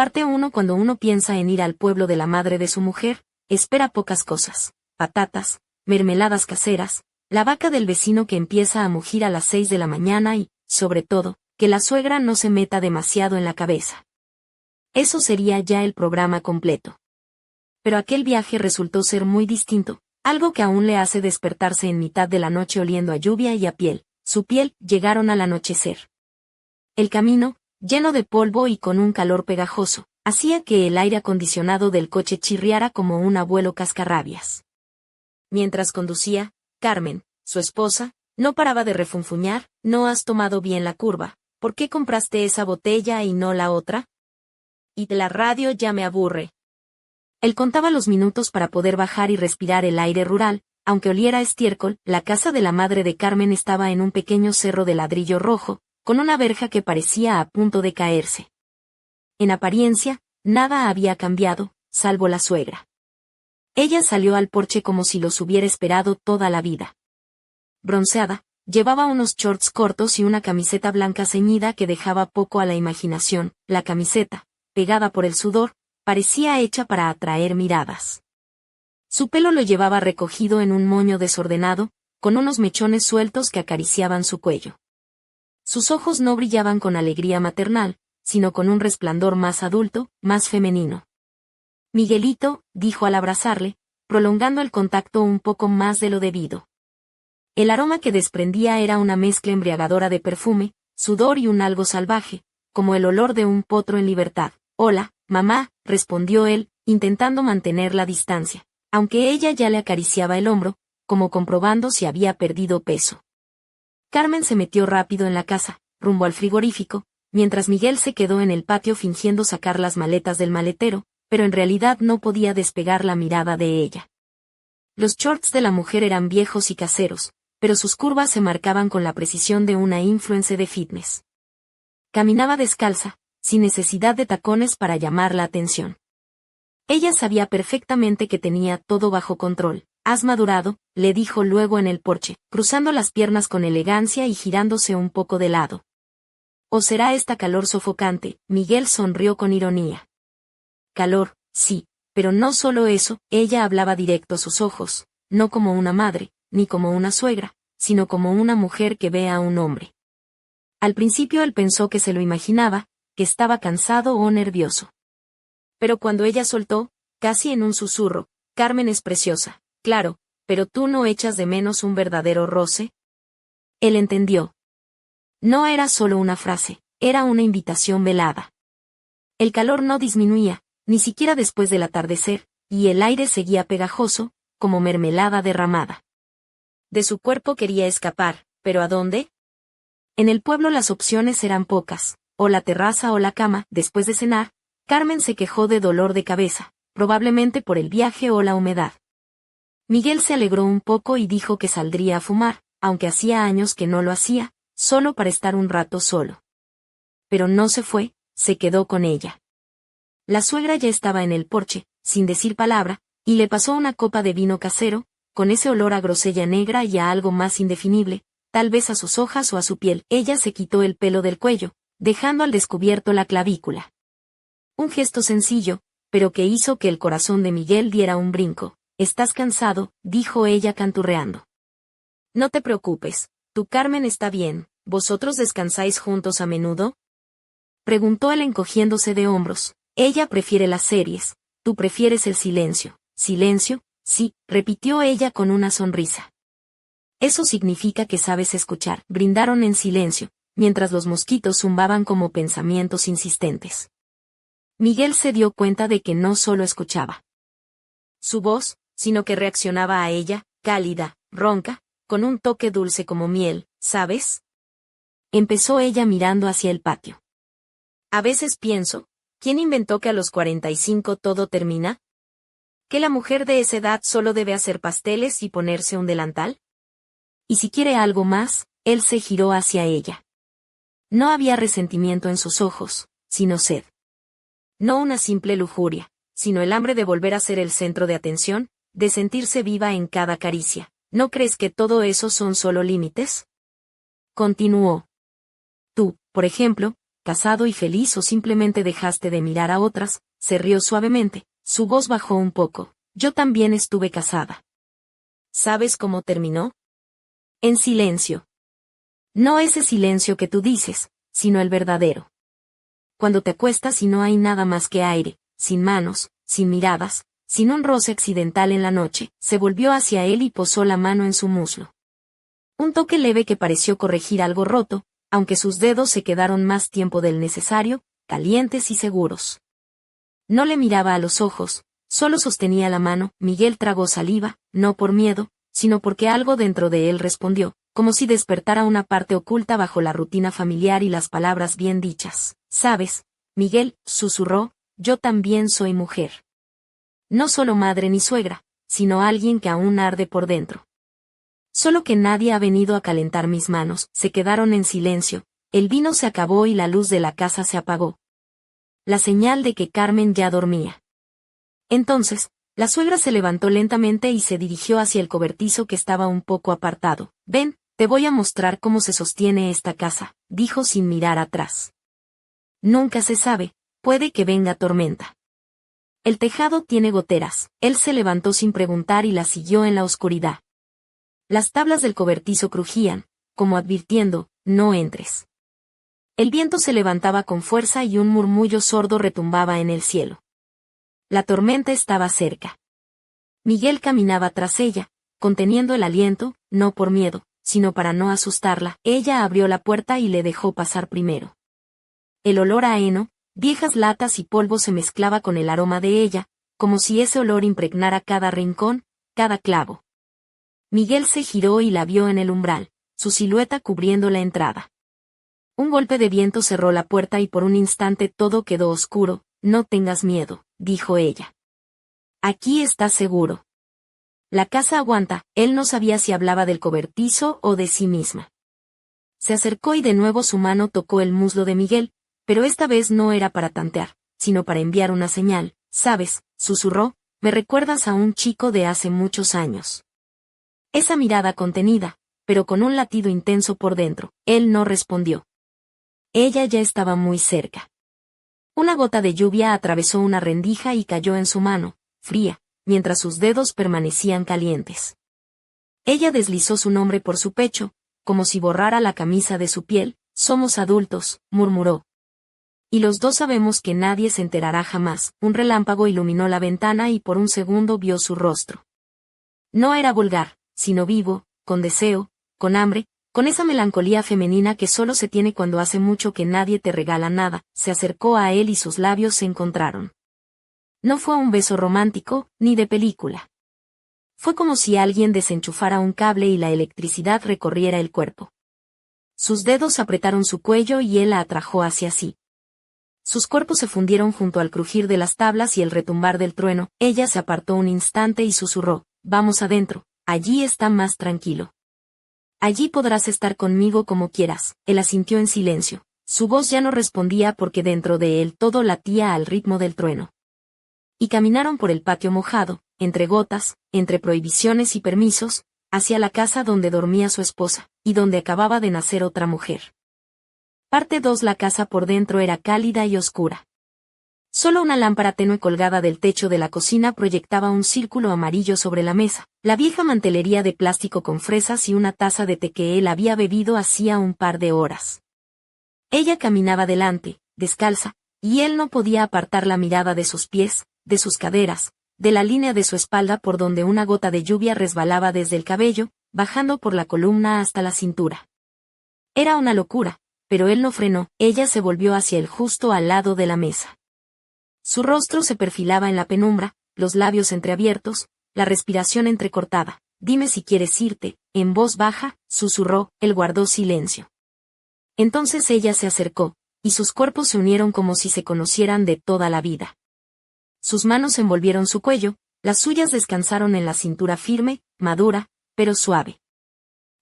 Parte 1. Cuando uno piensa en ir al pueblo de la madre de su mujer, espera pocas cosas: patatas, mermeladas caseras, la vaca del vecino que empieza a mugir a las 6 de la mañana y, sobre todo, que la suegra no se meta demasiado en la cabeza. Eso sería ya el programa completo. Pero aquel viaje resultó ser muy distinto, algo que aún le hace despertarse en mitad de la noche oliendo a lluvia y a piel. Su piel. Llegaron al anochecer. El camino, lleno de polvo y con un calor pegajoso, hacía que el aire acondicionado del coche chirriara como un abuelo cascarrabias. Mientras conducía, Carmen, su esposa, no paraba de refunfuñar: «¿No has tomado bien la curva? ¿Por qué compraste esa botella y no la otra? Y la radio ya me aburre». Él contaba los minutos para poder bajar y respirar el aire rural. Aunque oliera a estiércol, la casa de la madre de Carmen estaba en un pequeño cerro de ladrillo rojo, con una verja que parecía a punto de caerse. En apariencia, nada había cambiado, salvo la suegra. Ella salió al porche como si los hubiera esperado toda la vida. Bronceada, llevaba unos shorts cortos y una camiseta blanca ceñida que dejaba poco a la imaginación. La camiseta, pegada por el sudor, parecía hecha para atraer miradas. Su pelo lo llevaba recogido en un moño desordenado, con unos mechones sueltos que acariciaban su cuello. Sus ojos no brillaban con alegría maternal, sino con un resplandor más adulto, más femenino. «Miguelito», dijo al abrazarle, prolongando el contacto un poco más de lo debido. El aroma que desprendía era una mezcla embriagadora de perfume, sudor y un algo salvaje, como el olor de un potro en libertad. «Hola, mamá», respondió él, intentando mantener la distancia, aunque ella ya le acariciaba el hombro, como comprobando si había perdido peso. Carmen se metió rápido en la casa, rumbo al frigorífico, mientras Miguel se quedó en el patio fingiendo sacar las maletas del maletero, pero en realidad no podía despegar la mirada de ella. Los shorts de la mujer eran viejos y caseros, pero sus curvas se marcaban con la precisión de una influencer de fitness. Caminaba descalza, sin necesidad de tacones para llamar la atención. Ella sabía perfectamente que tenía todo bajo control. «¿Has madurado?», le dijo luego en el porche, cruzando las piernas con elegancia y girándose un poco de lado. «¿O será esta calor sofocante?». Miguel sonrió con ironía. «Calor, sí, pero no solo eso». Ella hablaba directo a sus ojos, no como una madre, ni como una suegra, sino como una mujer que ve a un hombre. Al principio él pensó que se lo imaginaba, que estaba cansado o nervioso. Pero cuando ella soltó, casi en un susurro: «Carmen es preciosa, claro, pero ¿tú no echas de menos un verdadero roce?». Él entendió. No era solo una frase, era una invitación velada. El calor no disminuía, ni siquiera después del atardecer, y el aire seguía pegajoso, como mermelada derramada. De su cuerpo quería escapar, ¿pero a dónde? En el pueblo las opciones eran pocas, o la terraza o la cama. Después de cenar, Carmen se quejó de dolor de cabeza, probablemente por el viaje o la humedad. Miguel se alegró un poco y dijo que saldría a fumar, aunque hacía años que no lo hacía, solo para estar un rato solo. Pero no se fue, se quedó con ella. La suegra ya estaba en el porche, sin decir palabra, y le pasó una copa de vino casero, con ese olor a grosella negra y a algo más indefinible, tal vez a sus hojas o a su piel. Ella se quitó el pelo del cuello, dejando al descubierto la clavícula. Un gesto sencillo, pero que hizo que el corazón de Miguel diera un brinco. «¿Estás cansado?», dijo ella canturreando. «No te preocupes, tu Carmen está bien». «¿Vosotros descansáis juntos a menudo?», preguntó él encogiéndose de hombros. «Ella prefiere las series, tú prefieres el silencio». «¿Silencio?», sí, repitió ella con una sonrisa. «Eso significa que sabes escuchar». Brindaron en silencio, mientras los mosquitos zumbaban como pensamientos insistentes. Miguel se dio cuenta de que no solo escuchaba su voz, sino que reaccionaba a ella, cálida, ronca, con un toque dulce como miel. «¿Sabes?», empezó ella mirando hacia el patio. «A veces pienso, ¿quién inventó que a los 45 todo termina? ¿Que la mujer de esa edad solo debe hacer pasteles y ponerse un delantal? Y si quiere algo más». Él se giró hacia ella. No había resentimiento en sus ojos, sino sed. No una simple lujuria, sino el hambre de volver a ser el centro de atención, de sentirse viva en cada caricia. «¿No crees que todo eso son solo límites?», continuó. «Tú, por ejemplo, casado y feliz o simplemente dejaste de mirar a otras? Se rió suavemente, su voz bajó un poco. Yo también estuve casada. ¿Sabes cómo terminó? En silencio. No ese silencio que tú dices, sino el verdadero. Cuando te acuestas y no hay nada más que aire, sin manos, sin miradas, sin un roce accidental en la noche, se volvió hacia él y posó la mano en su muslo. Un toque leve que pareció corregir algo roto, aunque sus dedos se quedaron más tiempo del necesario, calientes y seguros. No le miraba a los ojos, solo sostenía la mano. Miguel tragó saliva, no por miedo, sino porque algo dentro de él respondió, como si despertara una parte oculta bajo la rutina familiar y las palabras bien dichas. ¿Sabes, Miguel?, susurró, yo también soy mujer. No solo madre ni suegra, sino alguien que aún arde por dentro. Solo que nadie ha venido a calentar mis manos. Se quedaron en silencio, el vino se acabó y la luz de la casa se apagó. La señal de que Carmen ya dormía. Entonces, la suegra se levantó lentamente y se dirigió hacia el cobertizo que estaba un poco apartado. Ven, te voy a mostrar cómo se sostiene esta casa, dijo sin mirar atrás. Nunca se sabe, puede que venga tormenta. El tejado tiene goteras. Él se levantó sin preguntar y la siguió en la oscuridad. Las tablas del cobertizo crujían, como advirtiendo, no entres. El viento se levantaba con fuerza y un murmullo sordo retumbaba en el cielo. La tormenta estaba cerca. Miguel caminaba tras ella, conteniendo el aliento, no por miedo, sino para no asustarla. Ella abrió la puerta y le dejó pasar primero. El olor a heno, viejas latas y polvo se mezclaba con el aroma de ella, como si ese olor impregnara cada rincón, cada clavo. Miguel se giró y la vio en el umbral, su silueta cubriendo la entrada. Un golpe de viento cerró la puerta y por un instante todo quedó oscuro. No tengas miedo, dijo ella. Aquí estás seguro. La casa aguanta. Él no sabía si hablaba del cobertizo o de sí misma. Se acercó y de nuevo su mano tocó el muslo de Miguel, pero esta vez no era para tantear, sino para enviar una señal. ¿Sabes?, susurró, me recuerdas a un chico de hace muchos años. Esa mirada contenida, pero con un latido intenso por dentro. Él no respondió. Ella ya estaba muy cerca. Una gota de lluvia atravesó una rendija y cayó en su mano, fría, mientras sus dedos permanecían calientes. Ella deslizó su nombre por su pecho, como si borrara la camisa de su piel. Somos adultos, murmuró. Y los dos sabemos que nadie se enterará jamás. Un relámpago iluminó la ventana y por un segundo vio su rostro. No era vulgar, sino vivo, con deseo, con hambre, con esa melancolía femenina que solo se tiene cuando hace mucho que nadie te regala nada. Se acercó a él y sus labios se encontraron. No fue un beso romántico, ni de película. Fue como si alguien desenchufara un cable y la electricidad recorriera el cuerpo. Sus dedos apretaron su cuello y él la atrajo hacia sí. Sus cuerpos se fundieron junto al crujir de las tablas y el retumbar del trueno. Ella se apartó un instante y susurró, vamos adentro, allí está más tranquilo. Allí podrás estar conmigo como quieras. Él asintió en silencio. Su voz ya no respondía porque dentro de él todo latía al ritmo del trueno. Y caminaron por el patio mojado, entre gotas, entre prohibiciones y permisos, hacia la casa donde dormía su esposa, y donde acababa de nacer otra mujer. Parte 2. La casa por dentro era cálida y oscura. Solo una lámpara tenue colgada del techo de la cocina proyectaba un círculo amarillo sobre la mesa, la vieja mantelería de plástico con fresas y una taza de té que él había bebido hacía un par de horas. Ella caminaba delante, descalza, y él no podía apartar la mirada de sus pies, de sus caderas, de la línea de su espalda por donde una gota de lluvia resbalaba desde el cabello, bajando por la columna hasta la cintura. Era una locura, pero él no frenó. Ella se volvió hacia él justo al lado de la mesa. Su rostro se perfilaba en la penumbra, los labios entreabiertos, la respiración entrecortada. Dime si quieres irte, en voz baja, susurró. Él guardó silencio. Entonces ella se acercó, y sus cuerpos se unieron como si se conocieran de toda la vida. Sus manos envolvieron su cuello, las suyas descansaron en la cintura firme, madura, pero suave.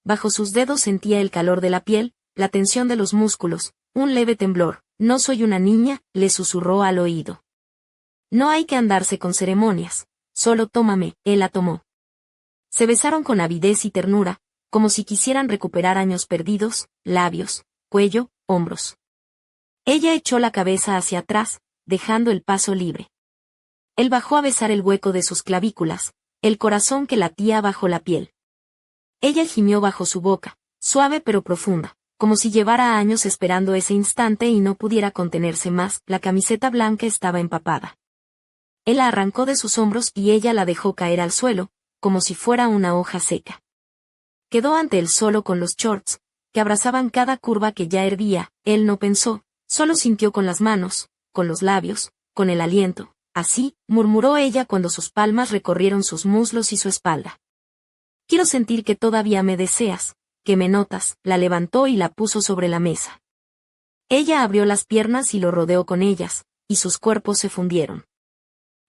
Bajo sus dedos sentía el calor de la piel, la tensión de los músculos, un leve temblor. No soy una niña, le susurró al oído. No hay que andarse con ceremonias, solo tómame. Él la tomó. Se besaron con avidez y ternura, como si quisieran recuperar años perdidos, labios, cuello, hombros. Ella echó la cabeza hacia atrás, dejando el paso libre. Él bajó a besar el hueco de sus clavículas, el corazón que latía bajo la piel. Ella gimió bajo su boca, suave pero profunda, como si llevara años esperando ese instante y no pudiera contenerse más. La camiseta blanca estaba empapada. Él la arrancó de sus hombros y ella la dejó caer al suelo, como si fuera una hoja seca. Quedó ante él solo con los shorts, que abrazaban cada curva que ya hervía. Él no pensó, solo sintió con las manos, con los labios, con el aliento. Así, murmuró ella cuando sus palmas recorrieron sus muslos y su espalda. Quiero sentir que todavía me deseas, que me notas. La levantó y la puso sobre la mesa. Ella abrió las piernas y lo rodeó con ellas, y sus cuerpos se fundieron.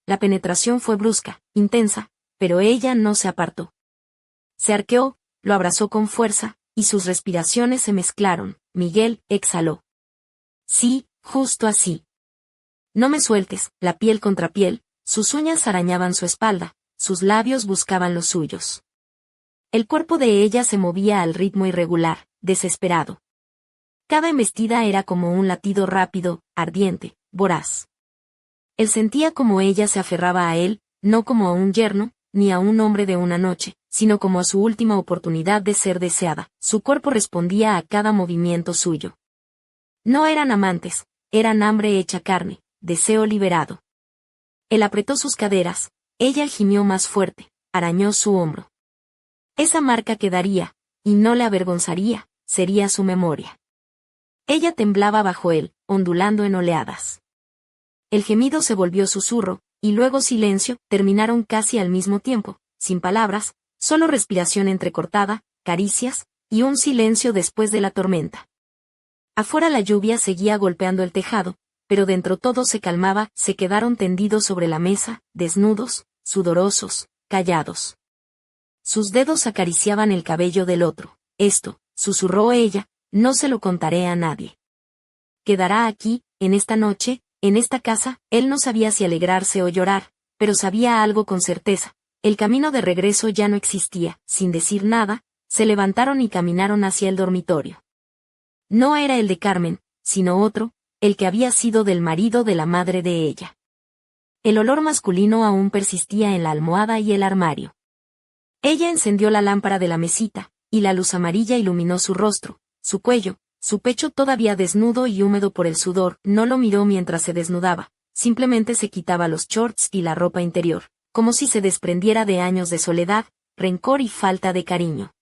La penetración fue brusca, intensa, pero ella no se apartó. Se arqueó, lo abrazó con fuerza, y sus respiraciones se mezclaron. Miguel exhaló. Sí, justo así. No me sueltes. La piel contra piel, sus uñas arañaban su espalda, sus labios buscaban los suyos. El cuerpo de ella se movía al ritmo irregular, desesperado. Cada embestida era como un latido rápido, ardiente, voraz. Él sentía como ella se aferraba a él, no como a un yerno, ni a un hombre de una noche, sino como a su última oportunidad de ser deseada. Su cuerpo respondía a cada movimiento suyo. No eran amantes, eran hambre hecha carne, deseo liberado. Él apretó sus caderas, ella gimió más fuerte, arañó su hombro. Esa marca quedaría, y no le avergonzaría, sería su memoria. Ella temblaba bajo él, ondulando en oleadas. El gemido se volvió susurro, y luego silencio. Terminaron casi al mismo tiempo, sin palabras, solo respiración entrecortada, caricias, y un silencio después de la tormenta. Afuera la lluvia seguía golpeando el tejado, pero dentro todo se calmaba. Se quedaron tendidos sobre la mesa, desnudos, sudorosos, callados. Sus dedos acariciaban el cabello del otro. Esto, susurró ella, no se lo contaré a nadie. Quedará aquí, en esta noche, en esta casa. Él no sabía si alegrarse o llorar, pero sabía algo con certeza. El camino de regreso ya no existía. Sin decir nada, se levantaron y caminaron hacia el dormitorio. No era el de Carmen, sino otro, el que había sido del marido de la madre de ella. El olor masculino aún persistía en la almohada y el armario. Ella encendió la lámpara de la mesita, y la luz amarilla iluminó su rostro, su cuello, su pecho todavía desnudo y húmedo por el sudor. No lo miró mientras se desnudaba, simplemente se quitaba los shorts y la ropa interior, como si se desprendiera de años de soledad, rencor y falta de cariño.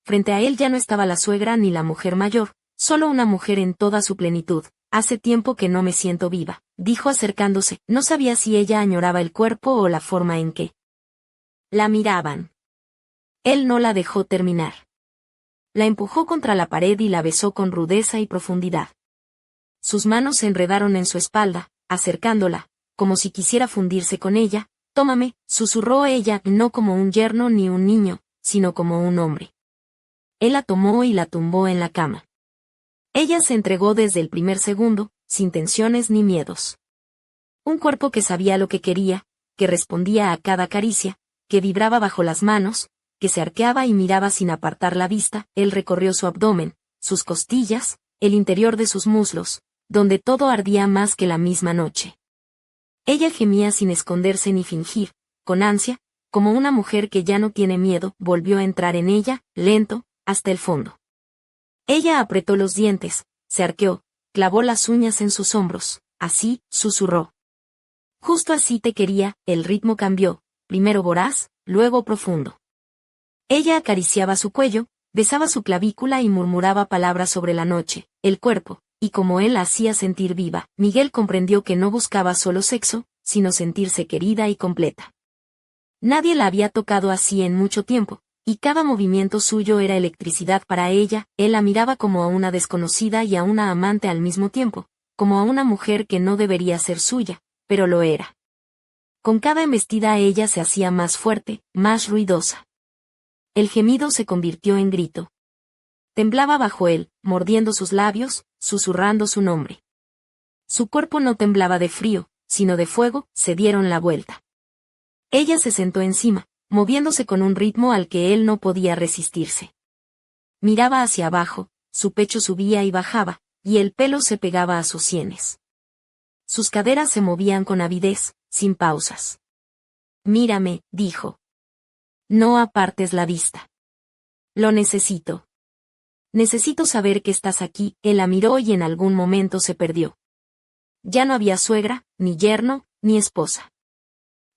Frente a él ya no estaba la suegra ni la mujer mayor, solo una mujer en toda su plenitud. Hace tiempo que no me siento viva, dijo acercándose. No sabía si ella añoraba el cuerpo o la forma en que la miraban. Él no la dejó terminar. La empujó contra la pared y la besó con rudeza y profundidad. Sus manos se enredaron en su espalda, acercándola, como si quisiera fundirse con ella. Tómame, susurró ella, no como un yerno ni un niño, sino como un hombre. Él la tomó y la tumbó en la cama. Ella se entregó desde el primer segundo, sin tensiones ni miedos. Un cuerpo que sabía lo que quería, que respondía a cada caricia, que vibraba bajo las manos, que se arqueaba y miraba sin apartar la vista. Él recorrió su abdomen, sus costillas, el interior de sus muslos, donde todo ardía más que la misma noche. Ella gemía sin esconderse ni fingir, con ansia, como una mujer que ya no tiene miedo. Volvió a entrar en ella, lento, hasta el fondo. Ella apretó los dientes, se arqueó, clavó las uñas en sus hombros. Así, susurró. Justo así te quería. El ritmo cambió, primero voraz, luego profundo. Ella acariciaba su cuello, besaba su clavícula y murmuraba palabras sobre la noche, el cuerpo, y como él la hacía sentir viva. Miguel comprendió que no buscaba solo sexo, sino sentirse querida y completa. Nadie la había tocado así en mucho tiempo, y cada movimiento suyo era electricidad para ella. Él la miraba como a una desconocida y a una amante al mismo tiempo, como a una mujer que no debería ser suya, pero lo era. Con cada embestida ella se hacía más fuerte, más ruidosa. El gemido se convirtió en grito. Temblaba bajo él, mordiendo sus labios, susurrando su nombre. Su cuerpo no temblaba de frío, sino de fuego. Se dieron la vuelta. Ella se sentó encima, moviéndose con un ritmo al que él no podía resistirse. Miraba hacia abajo, su pecho subía y bajaba, y el pelo se pegaba a sus sienes. Sus caderas se movían con avidez, sin pausas. Mírame, dijo. No apartes la vista. Lo necesito. Necesito saber que estás aquí. Él la miró y en algún momento se perdió. Ya no había suegra, ni yerno, ni esposa.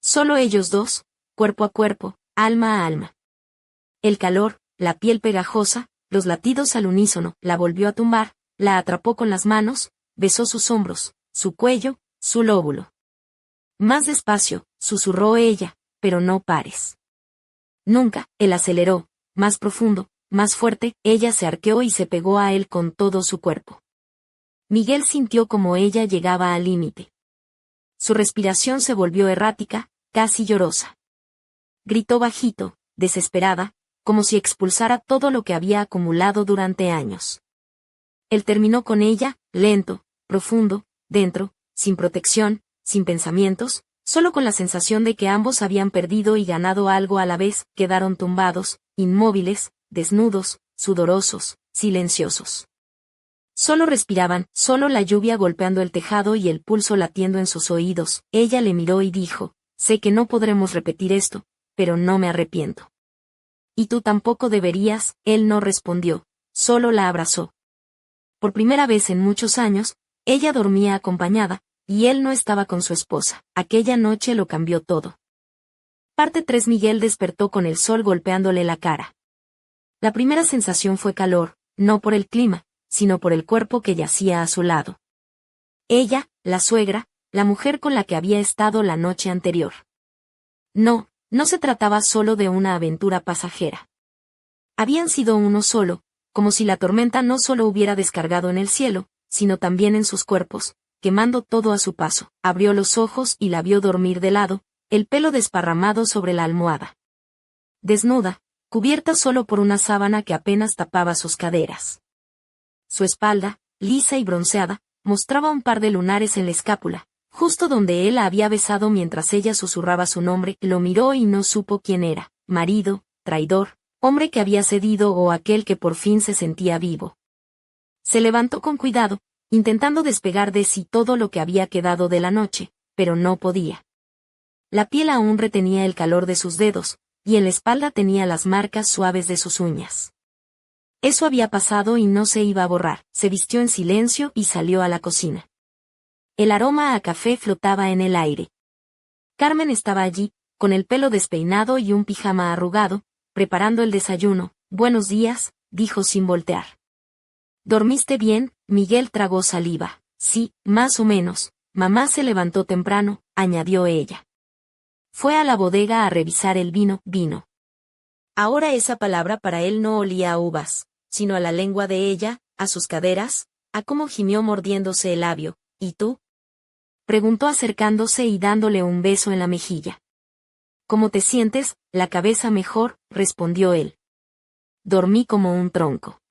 Solo ellos dos, cuerpo a cuerpo, alma a alma. El calor, la piel pegajosa, los latidos al unísono, la volvió a tumbar, la atrapó con las manos, besó sus hombros, su cuello, su lóbulo. Más despacio, susurró ella, pero no pares. Nunca, él aceleró, más profundo, más fuerte, ella se arqueó y se pegó a él con todo su cuerpo. Miguel sintió como ella llegaba al límite. Su respiración se volvió errática, casi llorosa. Gritó bajito, desesperada, como si expulsara todo lo que había acumulado durante años. Él terminó con ella, lento, profundo, dentro, sin protección, sin pensamientos, solo con la sensación de que ambos habían perdido y ganado algo a la vez, quedaron tumbados, inmóviles, desnudos, sudorosos, silenciosos. Solo respiraban, solo la lluvia golpeando el tejado y el pulso latiendo en sus oídos. Ella le miró y dijo, sé que no podremos repetir esto, pero no me arrepiento. Y tú tampoco deberías, él no respondió, solo la abrazó. Por primera vez en muchos años, ella dormía acompañada, y él no estaba con su esposa. Aquella noche lo cambió todo. Parte 3. Miguel despertó con el sol golpeándole la cara. La primera sensación fue calor, no por el clima, sino por el cuerpo que yacía a su lado. Ella, la suegra, la mujer con la que había estado la noche anterior. No se trataba solo de una aventura pasajera. Habían sido uno solo, como si la tormenta no solo hubiera descargado en el cielo, sino también en sus cuerpos, quemando todo a su paso. Abrió los ojos y la vio dormir de lado, el pelo desparramado sobre la almohada. Desnuda, cubierta solo por una sábana que apenas tapaba sus caderas. Su espalda, lisa y bronceada, mostraba un par de lunares en la escápula, justo donde él la había besado mientras ella susurraba su nombre. Lo miró y no supo quién era, marido, traidor, hombre que había cedido o aquel que por fin se sentía vivo. Se levantó con cuidado, intentando despegar de sí todo lo que había quedado de la noche, pero no podía. La piel aún retenía el calor de sus dedos, y en la espalda tenía las marcas suaves de sus uñas. Eso había pasado y no se iba a borrar. Se vistió en silencio y salió a la cocina. El aroma a café flotaba en el aire. Carmen estaba allí, con el pelo despeinado y un pijama arrugado, preparando el desayuno. Buenos días, dijo sin voltear. ¿Dormiste bien? Miguel tragó saliva. Sí, más o menos. Mamá se levantó temprano, añadió ella. Fue a la bodega a revisar el vino. Ahora esa palabra para él no olía a uvas, sino a la lengua de ella, a sus caderas, a cómo gimió mordiéndose el labio. ¿Y tú? Preguntó acercándose y dándole un beso en la mejilla. ¿Cómo te sientes? La cabeza mejor, respondió él. Dormí como un tronco.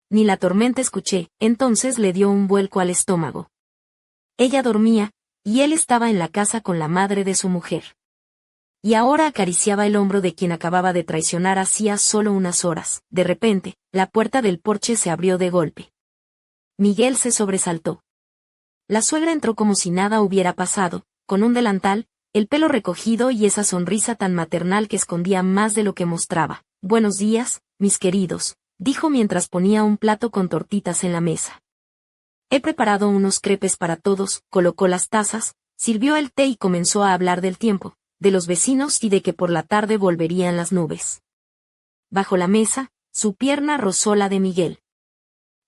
Ni la tormenta escuché, entonces le dio un vuelco al estómago. Ella dormía, y él estaba en la casa con la madre de su mujer. Y ahora acariciaba el hombro de quien acababa de traicionar hacía solo unas horas. De repente, la puerta del porche se abrió de golpe. Miguel se sobresaltó. La suegra entró como si nada hubiera pasado, con un delantal, el pelo recogido y esa sonrisa tan maternal que escondía más de lo que mostraba. Buenos días, mis queridos, dijo mientras ponía un plato con tortitas en la mesa. He preparado unos crepes para todos, colocó las tazas, sirvió el té y comenzó a hablar del tiempo, de los vecinos y de que por la tarde volverían las nubes. Bajo la mesa, su pierna rozó la de Miguel.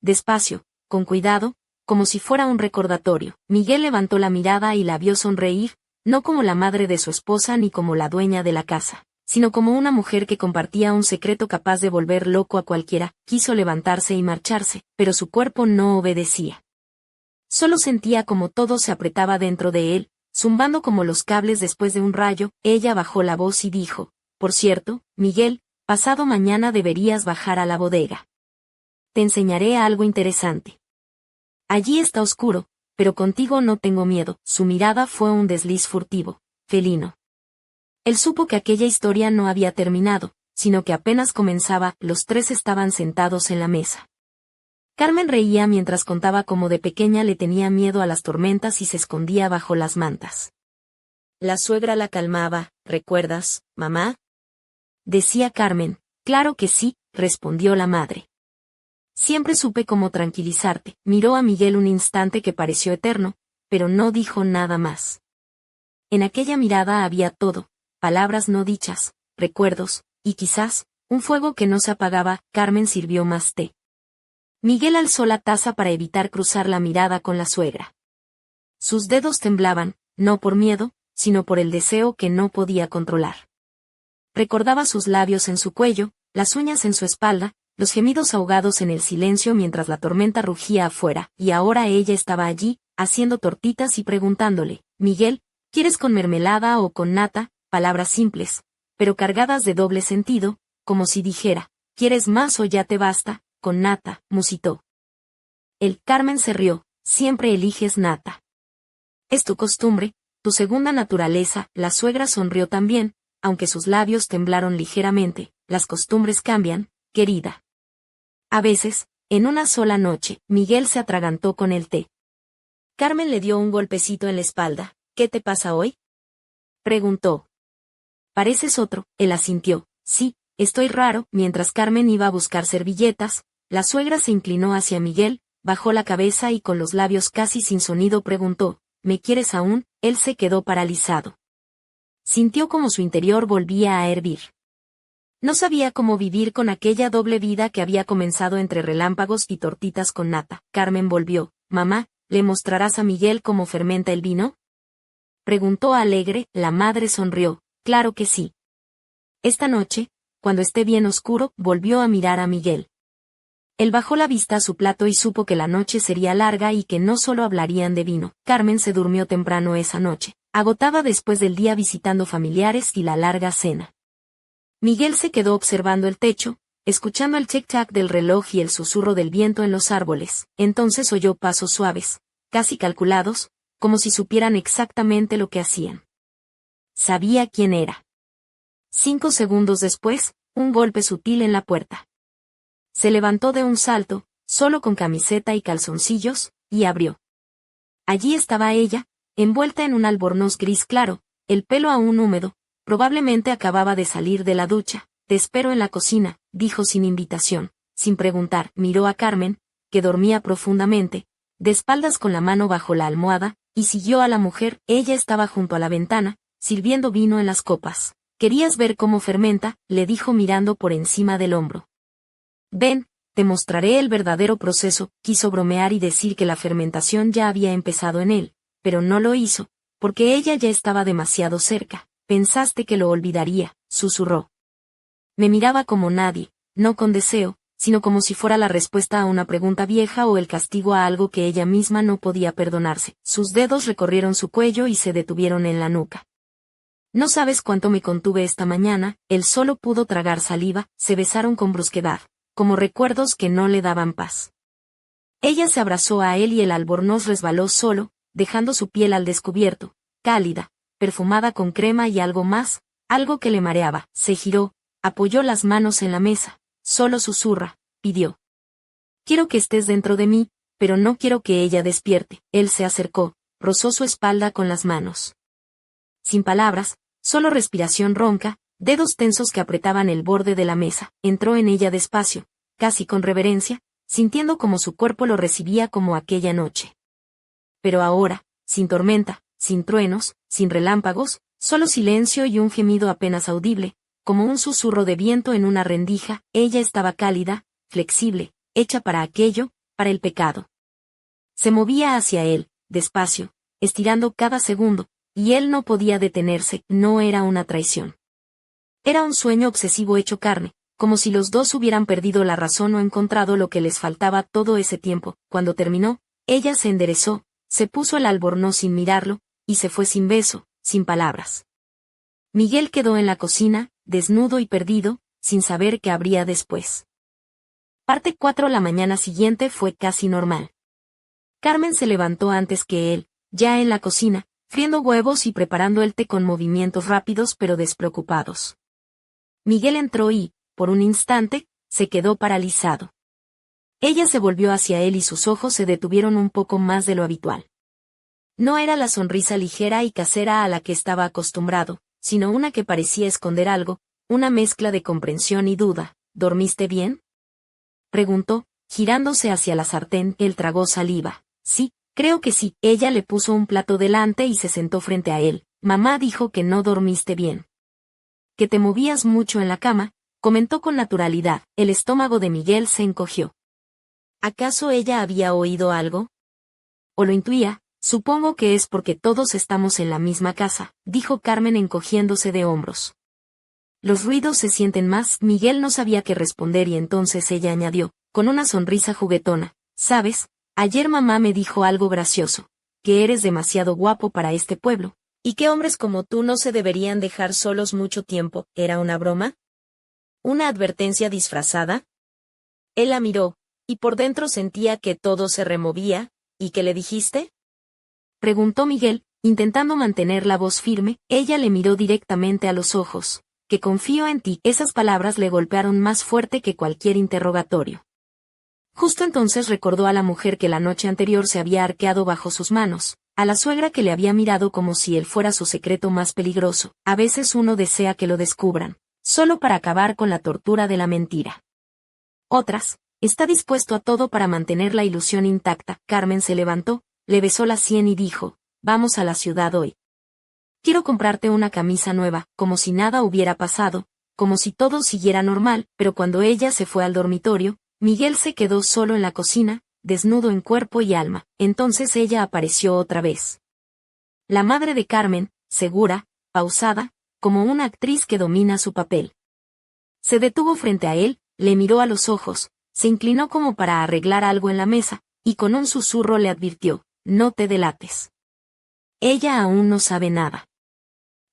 Despacio, con cuidado, como si fuera un recordatorio. Miguel levantó la mirada y la vio sonreír, no como la madre de su esposa ni como la dueña de la casa, sino como una mujer que compartía un secreto capaz de volver loco a cualquiera. Quiso levantarse y marcharse, pero su cuerpo no obedecía. Solo sentía como todo se apretaba dentro de él, zumbando como los cables después de un rayo. Ella bajó la voz y dijo, por cierto, Miguel, pasado mañana deberías bajar a la bodega. Te enseñaré algo interesante. Allí está oscuro, pero contigo no tengo miedo. Su mirada fue un desliz furtivo, felino. Él supo que aquella historia no había terminado, sino que apenas comenzaba. Los tres estaban sentados en la mesa. Carmen reía mientras contaba cómo de pequeña le tenía miedo a las tormentas y se escondía bajo las mantas. La suegra la calmaba, ¿recuerdas, mamá? Decía Carmen. Claro que sí, respondió la madre. Siempre supe cómo tranquilizarte. Miró a Miguel un instante que pareció eterno, pero no dijo nada más. En aquella mirada había todo, palabras no dichas, recuerdos, y quizás, un fuego que no se apagaba. Carmen sirvió más té. Miguel alzó la taza para evitar cruzar la mirada con la suegra. Sus dedos temblaban, no por miedo, sino por el deseo que no podía controlar. Recordaba sus labios en su cuello, las uñas en su espalda, los gemidos ahogados en el silencio mientras la tormenta rugía afuera, y ahora ella estaba allí, haciendo tortitas y preguntándole, Miguel, ¿quieres con mermelada o con nata? Palabras simples, pero cargadas de doble sentido, como si dijera, ¿quieres más o ya te basta? Con nata, musitó. Carmen se rió, siempre eliges nata. Es tu costumbre, tu segunda naturaleza. La suegra sonrió también, aunque sus labios temblaron ligeramente. Las costumbres cambian, querida. A veces, en una sola noche, Miguel se atragantó con el té. Carmen le dio un golpecito en la espalda. ¿Qué te pasa hoy? Preguntó. Pareces otro. Él asintió. Sí, estoy raro. Mientras Carmen iba a buscar servilletas, la suegra se inclinó hacia Miguel, bajó la cabeza y con los labios casi sin sonido preguntó, ¿me quieres aún? Él se quedó paralizado. Sintió como su interior volvía a hervir. No sabía cómo vivir con aquella doble vida que había comenzado entre relámpagos y tortitas con nata. Carmen volvió. Mamá, ¿le mostrarás a Miguel cómo fermenta el vino? Preguntó alegre. La madre sonrió. Claro que sí. Esta noche, cuando esté bien oscuro, volvió a mirar a Miguel. Él bajó la vista a su plato y supo que la noche sería larga y que no solo hablarían de vino. Carmen se durmió temprano esa noche, agotada después del día visitando familiares y la larga cena. Miguel se quedó observando el techo, escuchando el tic-tac del reloj y el susurro del viento en los árboles. Entonces oyó pasos suaves, casi calculados, como si supieran exactamente lo que hacían. Sabía quién era. 5 segundos después, un golpe sutil en la puerta. Se levantó de un salto, solo con camiseta y calzoncillos, y abrió. Allí estaba ella, envuelta en un albornoz gris claro, el pelo aún húmedo, probablemente acababa de salir de la ducha. Te espero en la cocina, dijo sin invitación, sin preguntar. Miró a Carmen, que dormía profundamente, de espaldas con la mano bajo la almohada, y siguió a la mujer. Ella estaba junto a la ventana, sirviendo vino en las copas. ¿Querías ver cómo fermenta? Le dijo mirando por encima del hombro. Ven, te mostraré el verdadero proceso. Quiso bromear y decir que la fermentación ya había empezado en él, pero no lo hizo, porque ella ya estaba demasiado cerca. Pensaste que lo olvidaría, susurró. Me miraba como nadie, no con deseo, sino como si fuera la respuesta a una pregunta vieja o el castigo a algo que ella misma no podía perdonarse. Sus dedos recorrieron su cuello y se detuvieron en la nuca. No sabes cuánto me contuve esta mañana. Él solo pudo tragar saliva. Se besaron con brusquedad, como recuerdos que no le daban paz. Ella se abrazó a él y el albornoz resbaló solo, dejando su piel al descubierto, cálida, perfumada con crema y algo más, algo que le mareaba. Se giró, apoyó las manos en la mesa. Solo susurra, pidió. Quiero que estés dentro de mí, pero no quiero que ella despierte. Él se acercó, rozó su espalda con las manos. Sin palabras, solo respiración ronca, dedos tensos que apretaban el borde de la mesa. Entró en ella despacio, casi con reverencia, sintiendo como su cuerpo lo recibía como aquella noche. Pero ahora, sin tormenta, sin truenos, sin relámpagos, solo silencio y un gemido apenas audible, como un susurro de viento en una rendija. Ella estaba cálida, flexible, hecha para aquello, para el pecado. Se movía hacia él, despacio, estirando cada segundo, y él no podía detenerse. No era una traición. Era un sueño obsesivo hecho carne, como si los dos hubieran perdido la razón o encontrado lo que les faltaba todo ese tiempo. Cuando terminó, ella se enderezó, se puso el albornoz sin mirarlo, y se fue sin beso, sin palabras. Miguel quedó en la cocina, desnudo y perdido, sin saber qué habría después. Parte 4. La mañana siguiente fue casi normal. Carmen se levantó antes que él, ya en la cocina, friendo huevos y preparando el té con movimientos rápidos pero despreocupados. Miguel entró y, por un instante, se quedó paralizado. Ella se volvió hacia él y sus ojos se detuvieron un poco más de lo habitual. No era la sonrisa ligera y casera a la que estaba acostumbrado, sino una que parecía esconder algo, una mezcla de comprensión y duda. ¿Dormiste bien?, preguntó, girándose hacia la sartén. Él tragó saliva. Sí, creo que sí. Ella le puso un plato delante y se sentó frente a él. Mamá dijo que no dormiste bien. Que te movías mucho en la cama, comentó con naturalidad. El estómago de Miguel se encogió. ¿Acaso ella había oído algo? ¿O lo intuía? Supongo que es porque todos estamos en la misma casa, dijo Carmen encogiéndose de hombros. Los ruidos se sienten más. Miguel no sabía qué responder y entonces ella añadió, con una sonrisa juguetona, ¿sabes? Ayer mamá me dijo algo gracioso, que eres demasiado guapo para este pueblo, y que hombres como tú no se deberían dejar solos mucho tiempo. ¿Era una broma? ¿Una advertencia disfrazada? Él la miró, y por dentro sentía que todo se removía. ¿Y qué le dijiste?, preguntó Miguel, intentando mantener la voz firme. Ella le miró directamente a los ojos. Que confío en ti. Esas palabras le golpearon más fuerte que cualquier interrogatorio. Justo entonces recordó a la mujer que la noche anterior se había arqueado bajo sus manos, a la suegra que le había mirado como si él fuera su secreto más peligroso. A veces uno desea que lo descubran, solo para acabar con la tortura de la mentira. Otras, está dispuesto a todo para mantener la ilusión intacta. Carmen se levantó, le besó la sien y dijo, vamos a la ciudad hoy. Quiero comprarte una camisa nueva, como si nada hubiera pasado, como si todo siguiera normal. Pero cuando ella se fue al dormitorio, Miguel se quedó solo en la cocina, desnudo en cuerpo y alma. Entonces ella apareció otra vez. La madre de Carmen, segura, pausada, como una actriz que domina su papel. Se detuvo frente a él, le miró a los ojos, se inclinó como para arreglar algo en la mesa, y con un susurro le advirtió, no te delates. Ella aún no sabe nada.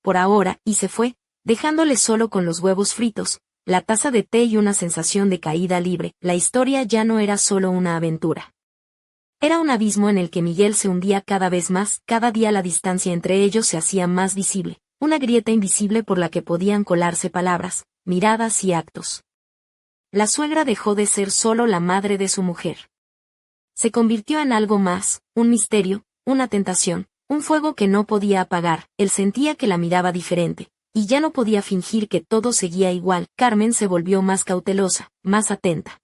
Por ahora, y se fue, dejándole solo con los huevos fritos, la taza de té y una sensación de caída libre. La historia ya no era solo una aventura. Era un abismo en el que Miguel se hundía cada vez más. Cada día la distancia entre ellos se hacía más visible, una grieta invisible por la que podían colarse palabras, miradas y actos. La suegra dejó de ser solo la madre de su mujer. Se convirtió en algo más, un misterio, una tentación, un fuego que no podía apagar. Él sentía que la miraba diferente, y ya no podía fingir que todo seguía igual. Carmen se volvió más cautelosa, más atenta.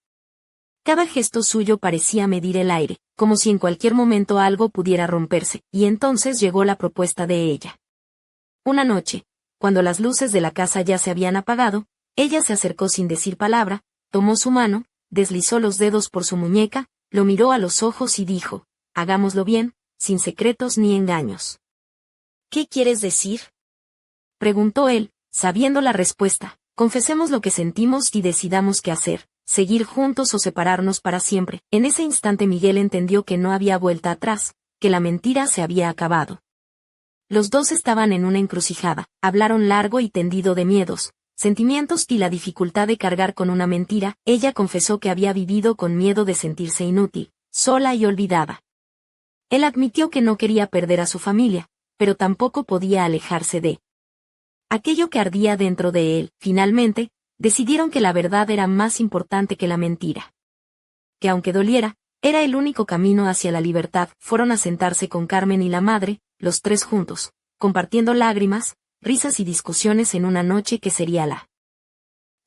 Cada gesto suyo parecía medir el aire, como si en cualquier momento algo pudiera romperse, y entonces llegó la propuesta de ella. Una noche, cuando las luces de la casa ya se habían apagado, ella se acercó sin decir palabra, tomó su mano, deslizó los dedos por su muñeca, lo miró a los ojos y dijo, hagámoslo bien, sin secretos ni engaños. ¿Qué quieres decir?, preguntó él, sabiendo la respuesta. Confesemos lo que sentimos y decidamos qué hacer, seguir juntos o separarnos para siempre. En ese instante Miguel entendió que no había vuelta atrás, que la mentira se había acabado. Los dos estaban en una encrucijada, hablaron largo y tendido de miedos, sentimientos y la dificultad de cargar con una mentira. Ella confesó que había vivido con miedo de sentirse inútil, sola y olvidada. Él admitió que no quería perder a su familia, pero tampoco podía alejarse de aquello que ardía dentro de él. Finalmente, decidieron que la verdad era más importante que la mentira. Que aunque doliera, era el único camino hacia la libertad. Fueron a sentarse con Carmen y la madre, los tres juntos, compartiendo lágrimas, risas y discusiones en una noche que sería la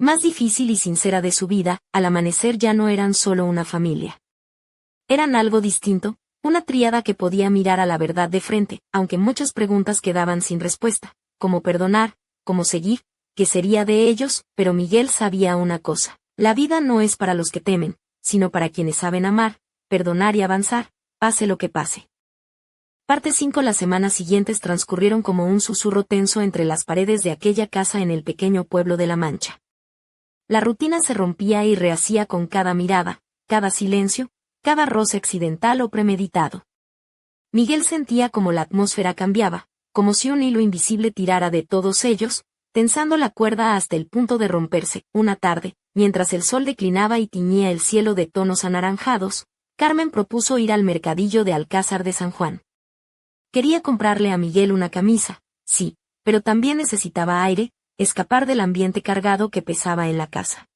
más difícil y sincera de su vida. Al amanecer ya no eran solo una familia. Eran algo distinto, una tríada que podía mirar a la verdad de frente, aunque muchas preguntas quedaban sin respuesta, cómo perdonar, cómo seguir, qué sería de ellos. Pero Miguel sabía una cosa, la vida no es para los que temen, sino para quienes saben amar, perdonar y avanzar, pase lo que pase. Parte 5. Las semanas siguientes transcurrieron como un susurro tenso entre las paredes de aquella casa en el pequeño pueblo de La Mancha. La rutina se rompía y rehacía con cada mirada, cada silencio, cada roce accidental o premeditado. Miguel sentía como la atmósfera cambiaba, como si un hilo invisible tirara de todos ellos, tensando la cuerda hasta el punto de romperse. Una tarde, mientras el sol declinaba y tiñía el cielo de tonos anaranjados, Carmen propuso ir al mercadillo de Alcázar de San Juan. Quería comprarle a Miguel una camisa, sí, pero también necesitaba aire, escapar del ambiente cargado que pesaba en la casa.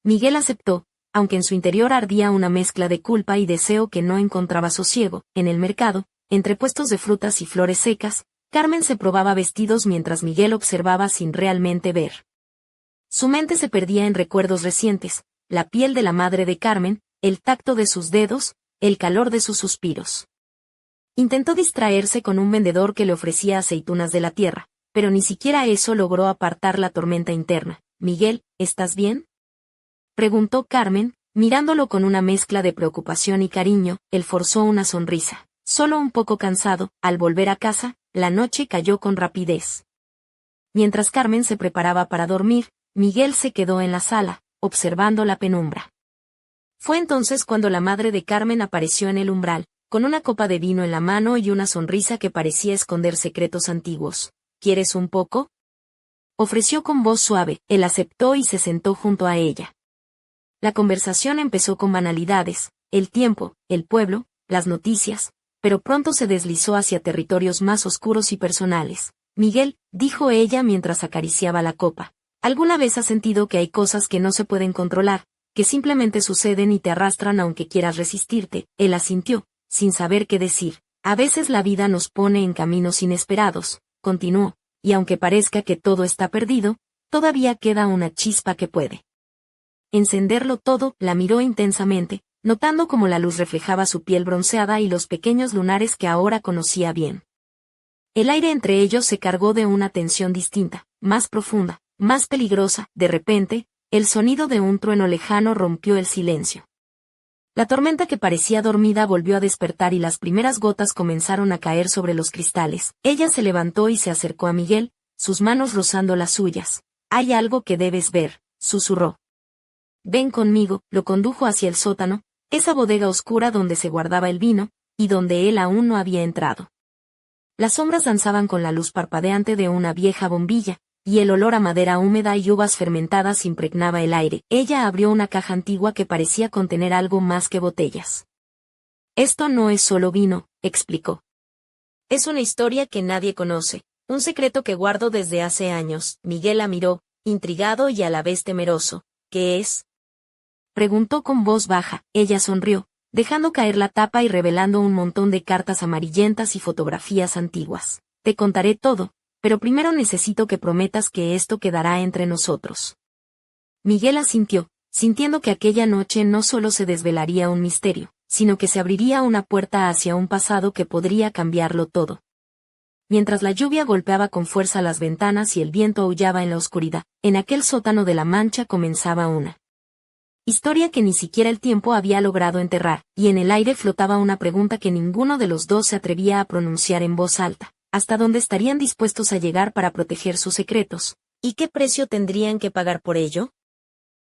Miguel aceptó, aunque en su interior ardía una mezcla de culpa y deseo que no encontraba sosiego. En el mercado, entre puestos de frutas y flores secas, Carmen se probaba vestidos mientras Miguel observaba sin realmente ver. Su mente se perdía en recuerdos recientes, la piel de la madre de Carmen, el tacto de sus dedos, el calor de sus suspiros. Intentó distraerse con un vendedor que le ofrecía aceitunas de la tierra, pero ni siquiera eso logró apartar la tormenta interna. «Miguel, ¿estás bien?», preguntó Carmen, mirándolo con una mezcla de preocupación y cariño. Él forzó una sonrisa. Solo un poco cansado. Al volver a casa, la noche cayó con rapidez. Mientras Carmen se preparaba para dormir, Miguel se quedó en la sala, observando la penumbra. Fue entonces cuando la madre de Carmen apareció en el umbral, con una copa de vino en la mano y una sonrisa que parecía esconder secretos antiguos. «¿Quieres un poco?», ofreció con voz suave. Él aceptó y se sentó junto a ella. La conversación empezó con banalidades, el tiempo, el pueblo, las noticias, pero pronto se deslizó hacia territorios más oscuros y personales. «Miguel», dijo ella mientras acariciaba la copa, «¿alguna vez has sentido que hay cosas que no se pueden controlar, que simplemente suceden y te arrastran aunque quieras resistirte?» Él asintió, sin saber qué decir. «A veces la vida nos pone en caminos inesperados», continuó, «y aunque parezca que todo está perdido, todavía queda una chispa que puede encenderlo todo». La miró intensamente, notando cómo la luz reflejaba su piel bronceada y los pequeños lunares que ahora conocía bien. El aire entre ellos se cargó de una tensión distinta, más profunda, más peligrosa. De repente, el sonido de un trueno lejano rompió el silencio. La tormenta que parecía dormida volvió a despertar y las primeras gotas comenzaron a caer sobre los cristales. Ella se levantó y se acercó a Miguel, sus manos rozando las suyas. «Hay algo que debes ver», susurró. «Ven conmigo». Lo condujo hacia el sótano, esa bodega oscura donde se guardaba el vino, y donde él aún no había entrado. Las sombras danzaban con la luz parpadeante de una vieja bombilla, y el olor a madera húmeda y uvas fermentadas impregnaba el aire. Ella abrió una caja antigua que parecía contener algo más que botellas. «Esto no es solo vino», explicó. «Es una historia que nadie conoce, un secreto que guardo desde hace años». Miguel la miró, intrigado y a la vez temeroso. «¿Qué es?», preguntó con voz baja. Ella sonrió, dejando caer la tapa y revelando un montón de cartas amarillentas y fotografías antiguas. «Te contaré todo, pero primero necesito que prometas que esto quedará entre nosotros». Miguel asintió, sintiendo que aquella noche no solo se desvelaría un misterio, sino que se abriría una puerta hacia un pasado que podría cambiarlo todo. Mientras la lluvia golpeaba con fuerza las ventanas y el viento aullaba en la oscuridad, en aquel sótano de la Mancha comenzaba una historia que ni siquiera el tiempo había logrado enterrar, y en el aire flotaba una pregunta que ninguno de los dos se atrevía a pronunciar en voz alta. ¿Hasta dónde estarían dispuestos a llegar para proteger sus secretos? ¿Y qué precio tendrían que pagar por ello?